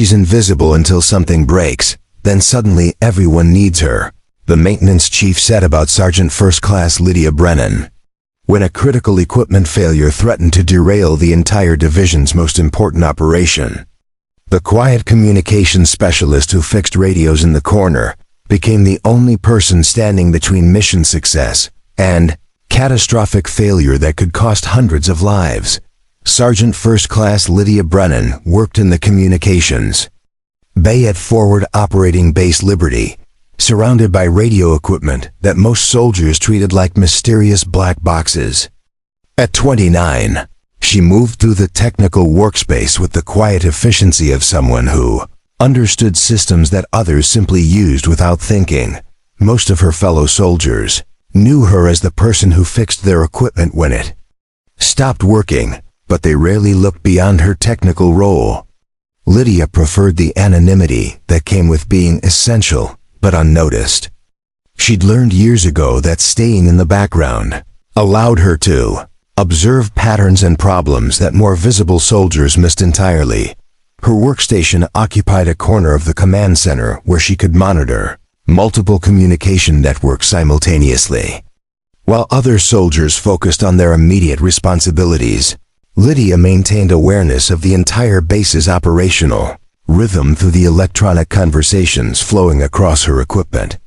She's invisible until something breaks, then suddenly everyone needs her, the maintenance chief said about Sergeant First Class Lydia Brennan. When a critical equipment failure threatened to derail the entire division's most important operation, the quiet communications specialist who fixed radios in the corner became the only person standing between mission success and catastrophic failure that could cost hundreds of lives. Sergeant First Class Lydia Brennan worked in the communications bay at Forward Operating Base Liberty, surrounded by radio equipment that most soldiers treated like mysterious black boxes. At 29, she moved through the technical workspace with the quiet efficiency of someone who understood systems that others simply used without thinking. Most of her fellow soldiers knew her as the person who fixed their equipment when it stopped working, but they rarely looked beyond her technical role. Lydia preferred the anonymity that came with being essential but unnoticed. She'd learned years ago that staying in the background allowed her to observe patterns and problems that more visible soldiers missed entirely. Her workstation occupied a corner of the command center where she could monitor multiple communication networks simultaneously. While other soldiers focused on their immediate responsibilities, Lydia maintained awareness of the entire base's operational rhythm through the electronic conversations flowing across her equipment.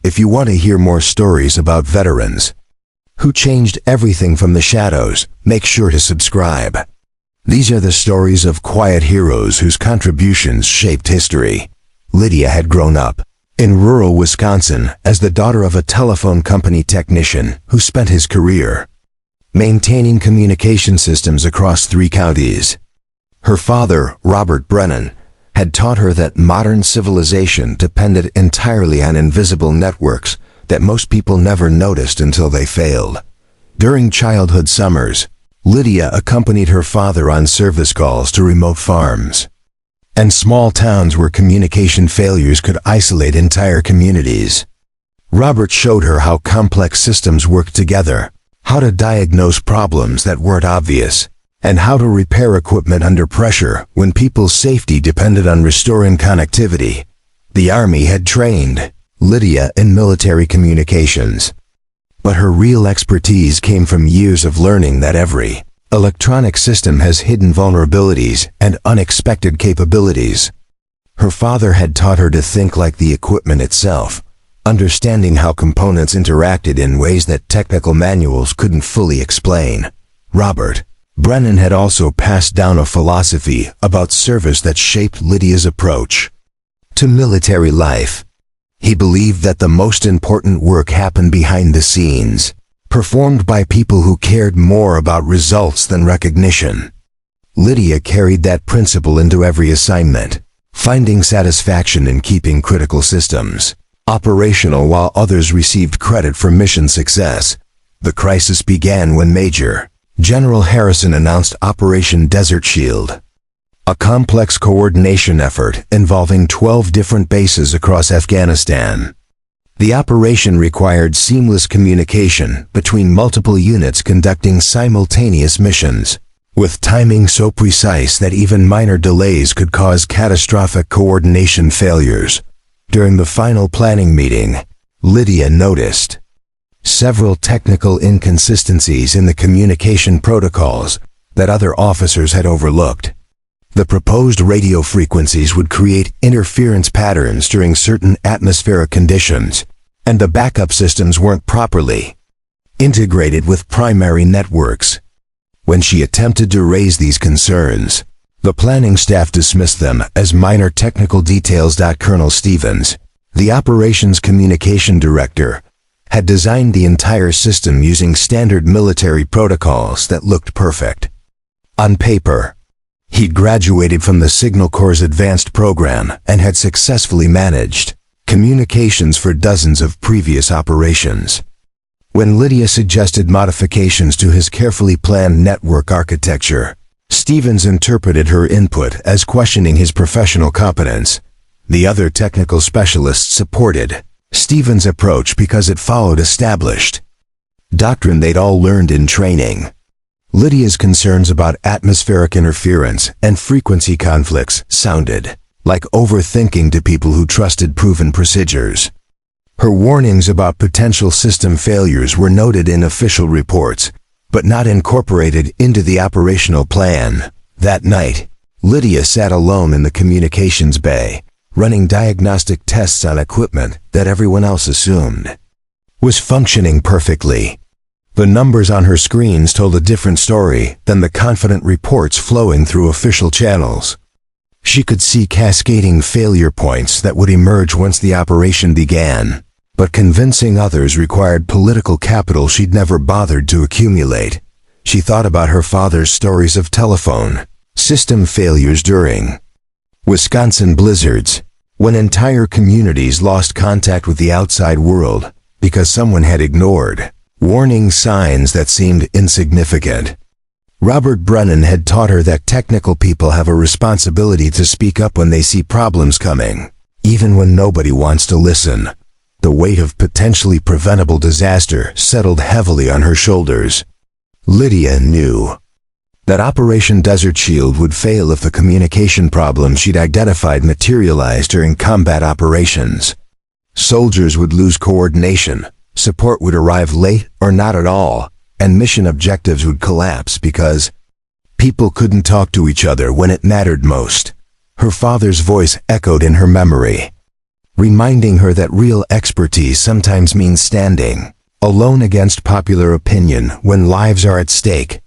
If you want to hear more stories about veterans who changed everything from the shadows, make sure to subscribe. These are the stories of quiet heroes whose contributions shaped history. Lydia had grown up in rural Wisconsin as the daughter of a telephone company technician who spent his career maintaining communication systems across 3 counties. Her father, Robert Brennan, had taught her that modern civilization depended entirely on invisible networks that most people never noticed until they failed. During childhood summers, Lydia accompanied her father on service calls to remote farms and small towns where communication failures could isolate entire communities. Robert showed her how complex systems worked together, how to diagnose problems that weren't obvious, and how to repair equipment under pressure when people's safety depended on restoring connectivity. The Army had trained Lydia in military communications, but her real expertise came from years of learning that every electronic system has hidden vulnerabilities and unexpected capabilities. Her father had taught her to think like the equipment itself, understanding how components interacted in ways that technical manuals couldn't fully explain. Robert Brennan had also passed down a philosophy about service that shaped Lydia's approach to military life. He believed that the most important work happened behind the scenes, performed by people who cared more about results than recognition. Lydia carried that principle into every assignment, finding satisfaction in keeping critical systems operational while others received credit for mission success. The crisis began when Major General Harrison announced Operation Desert Shield, a complex coordination effort involving 12 different bases across Afghanistan. The operation required seamless communication between multiple units conducting simultaneous missions, with timing so precise that even minor delays could cause catastrophic coordination failures. During the final planning meeting, Lydia noticed several technical inconsistencies in the communication protocols that other officers had overlooked. The proposed radio frequencies would create interference patterns during certain atmospheric conditions, and the backup systems weren't properly integrated with primary networks. When she attempted to raise these concerns, the planning staff dismissed them as minor technical details. Colonel Stevens, the operations communication director, had designed the entire system using standard military protocols that looked perfect on paper. He'd graduated from the Signal Corps' advanced program and had successfully managed communications for dozens of previous operations. When Lydia suggested modifications to his carefully planned network architecture, Stevens interpreted her input as questioning his professional competence. The other technical specialists supported Stevens' approach because it followed established doctrine they'd all learned in training. Lydia's concerns about atmospheric interference and frequency conflicts sounded like overthinking to people who trusted proven procedures. Her warnings about potential system failures were noted in official reports, but not incorporated into the operational plan. That night, Lydia sat alone in the communications bay, running diagnostic tests on equipment that everyone else assumed was functioning perfectly. The numbers on her screens told a different story than the confident reports flowing through official channels. She could see cascading failure points that would emerge once the operation began, but convincing others required political capital she'd never bothered to accumulate. She thought about her father's stories of telephone system failures during Wisconsin blizzards, when entire communities lost contact with the outside world because someone had ignored warning signs that seemed insignificant. Robert Brennan had taught her that technical people have a responsibility to speak up when they see problems coming, even when nobody wants to listen. The weight of potentially preventable disaster settled heavily on her shoulders. Lydia knew that Operation Desert Shield would fail if the communication problem she'd identified materialized during combat operations. Soldiers would lose coordination, support would arrive late or not at all, and mission objectives would collapse because people couldn't talk to each other when it mattered most. Her father's voice echoed in her memory, reminding her that real expertise sometimes means standing alone against popular opinion when lives are at stake.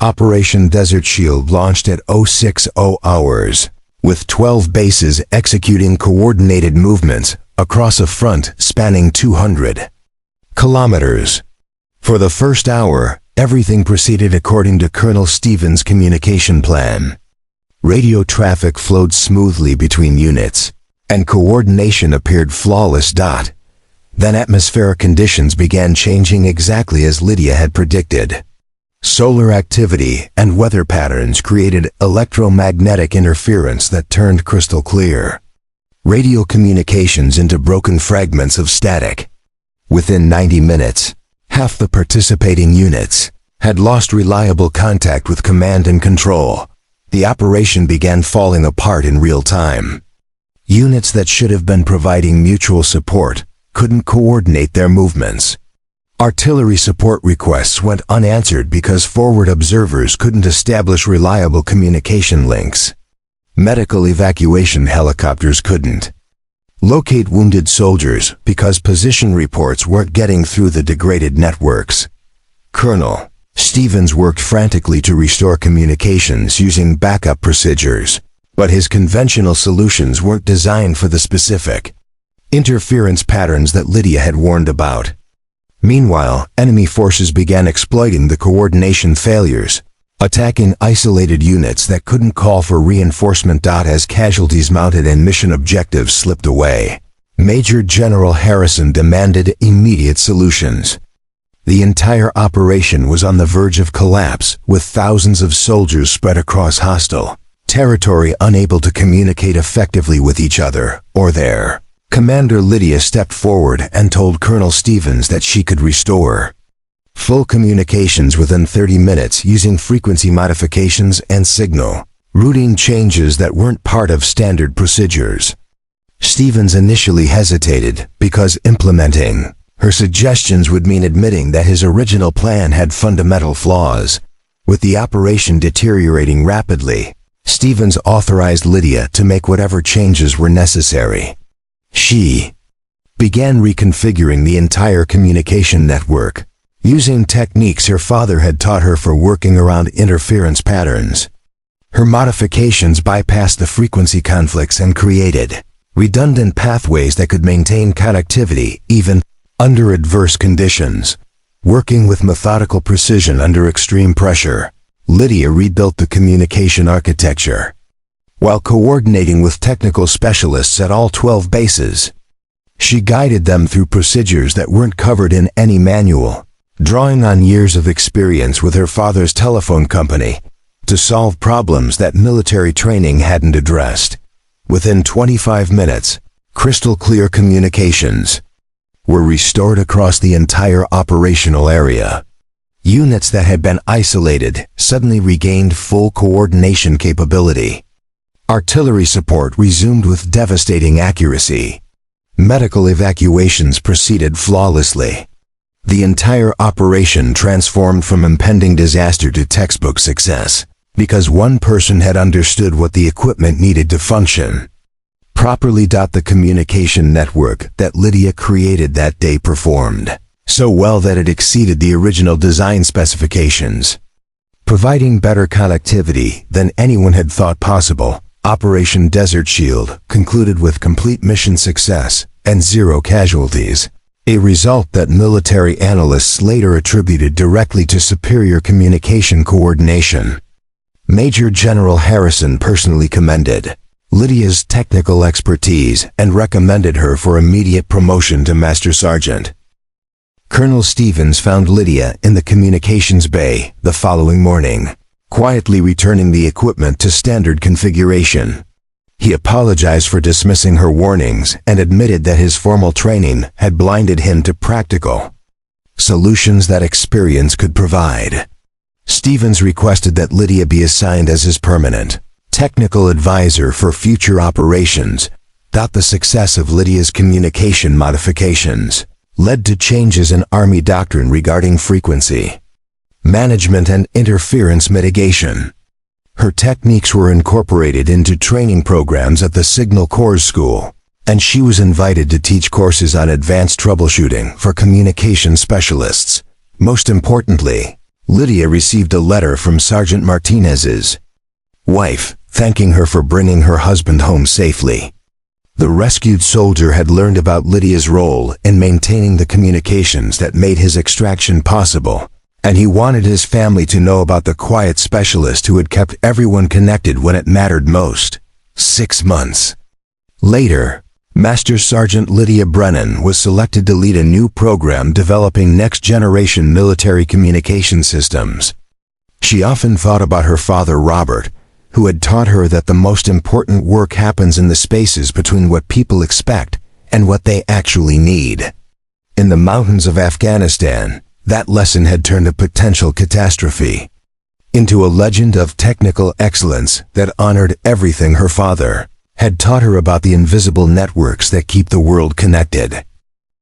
Operation Desert Shield launched at 060 hours, with 12 bases executing coordinated movements across a front spanning 200 kilometers. For the first hour, everything proceeded according to Colonel Stevens' communication plan. Radio traffic flowed smoothly between units, and coordination appeared flawless. Then atmospheric conditions began changing exactly as Lydia had predicted. Solar activity and weather patterns created electromagnetic interference that turned crystal clear radio communications into broken fragments of static. Within 90 minutes, half the participating units had lost reliable contact with command and control. The operation began falling apart in real time. Units that should have been providing mutual support couldn't coordinate their movements. Artillery support requests went unanswered because forward observers couldn't establish reliable communication links. Medical evacuation helicopters couldn't locate wounded soldiers because position reports weren't getting through the degraded networks. Colonel Stevens worked frantically to restore communications using backup procedures, but his conventional solutions weren't designed for the specific interference patterns that Lydia had warned about. Meanwhile, enemy forces began exploiting the coordination failures, attacking isolated units that couldn't call for reinforcement. As casualties mounted and mission objectives slipped away, Major General Harrison demanded immediate solutions. The entire operation was on the verge of collapse, with thousands of soldiers spread across hostile territory unable to communicate effectively with each other or their commander. Lydia stepped forward and told Colonel Stevens that she could restore full communications within 30 minutes using frequency modifications and signal routing changes that weren't part of standard procedures. Stevens initially hesitated because implementing her suggestions would mean admitting that his original plan had fundamental flaws. With the operation deteriorating rapidly, Stevens authorized Lydia to make whatever changes were necessary. She began reconfiguring the entire communication network, using techniques her father had taught her for working around interference patterns. Her modifications bypassed the frequency conflicts and created redundant pathways that could maintain connectivity even under adverse conditions. Working with methodical precision under extreme pressure, Lydia rebuilt the communication architecture, while coordinating with technical specialists at all 12 bases. She guided them through procedures that weren't covered in any manual, drawing on years of experience with her father's telephone company to solve problems that military training hadn't addressed. Within 25 minutes, crystal clear communications were restored across the entire operational area. Units that had been isolated suddenly regained full coordination capability. Artillery support resumed with devastating accuracy. Medical evacuations proceeded flawlessly. The entire operation transformed from impending disaster to textbook success, because one person had understood what the equipment needed to function properly. The communication network that Lydia created that day performed so well that it exceeded the original design specifications, providing better connectivity than anyone had thought possible. Operation Desert Shield concluded with complete mission success and 0 casualties, a result that military analysts later attributed directly to superior communication coordination. Major General Harrison personally commended Lydia's technical expertise and recommended her for immediate promotion to Master Sergeant. Colonel Stevens found Lydia in the communications bay the following morning, quietly returning the equipment to standard configuration. He apologized for dismissing her warnings and admitted that his formal training had blinded him to practical solutions that experience could provide. Stevens requested that Lydia be assigned as his permanent technical advisor for future operations. The success of Lydia's communication modifications led to changes in Army doctrine regarding frequency management and interference mitigation. Her techniques were incorporated into training programs at the Signal Corps School, and she was invited to teach courses on advanced troubleshooting for communication specialists. Most importantly, Lydia received a letter from Sergeant Martinez's wife, thanking her for bringing her husband home safely. The rescued soldier had learned about Lydia's role in maintaining the communications that made his extraction possible, and he wanted his family to know about the quiet specialist who had kept everyone connected when it mattered most. 6 months later, Master Sergeant Lydia Brennan was selected to lead a new program developing next-generation military communication systems. She often thought about her father Robert, who had taught her that the most important work happens in the spaces between what people expect and what they actually need. In the mountains of Afghanistan, that lesson had turned a potential catastrophe into a legend of technical excellence that honored everything her father had taught her about the invisible networks that keep the world connected.